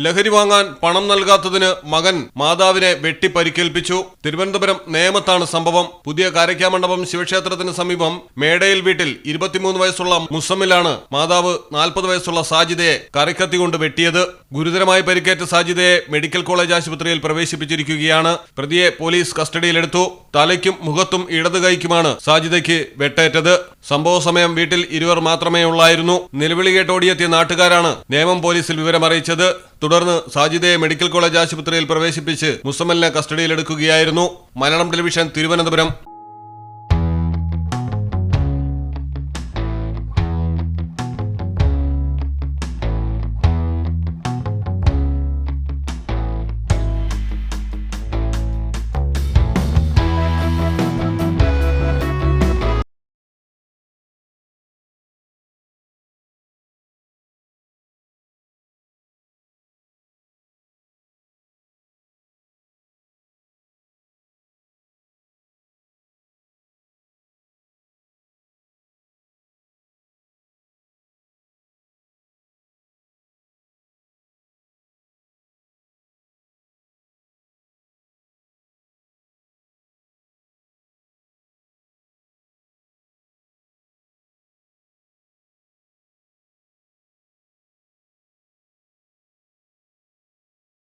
ലഹരി വാങ്ങാൻ പണം നൽകാത്തതിന് മകൻ മാതാവിനെ വെട്ടി പരിക്കേൽപ്പിച്ചു. തിരുവനന്തപുരം നേമത്താണ് സംഭവം. പുതിയ കാരയ്ക്കാമണ്ഡപം ശിവക്ഷേത്രത്തിന് സമീപം മേടയിൽ വീട്ടിൽ 23 വയസ്സുള്ള മുസമ്മിലാണ് മാതാവ് 40 വയസ്സുള്ള സാജിദയെ കറിക്കത്തി കൊണ്ട് വെട്ടിയത്. ഗുരുതരമായി പരിക്കേറ്റ സാജിദയെ മെഡിക്കൽ കോളേജ് ആശുപത്രിയിൽ പ്രവേശിപ്പിച്ചിരിക്കുകയാണ്. പ്രതിയെ പോലീസ് കസ്റ്റഡിയിലെടുത്തു. തലയ്ക്കും മുഖത്തും ഇടത് കൈക്കുമാണ് സാജിദയ്ക്ക് വെട്ടേറ്റത്. സംഭവ സമയം വീട്ടിൽ ഇരുവർ മാത്രമേ ഉള്ളായിരുന്നു. നിലവിളി കേട്ടോടിയെത്തിയ നാട്ടുകാരാണ് നേമം പോലീസിൽ വിവരമറിയിച്ചത്. തുടർന്ന് സാജിദയെ മെഡിക്കൽ കോളേജ് ആശുപത്രിയിൽ പ്രവേശിപ്പിച്ച് മുസമ്മലിനെ കസ്റ്റഡിയിലെടുക്കുകയായിരുന്നു. മലയാളം ടെലിവിഷൻ, തിരുവനന്തപുരം.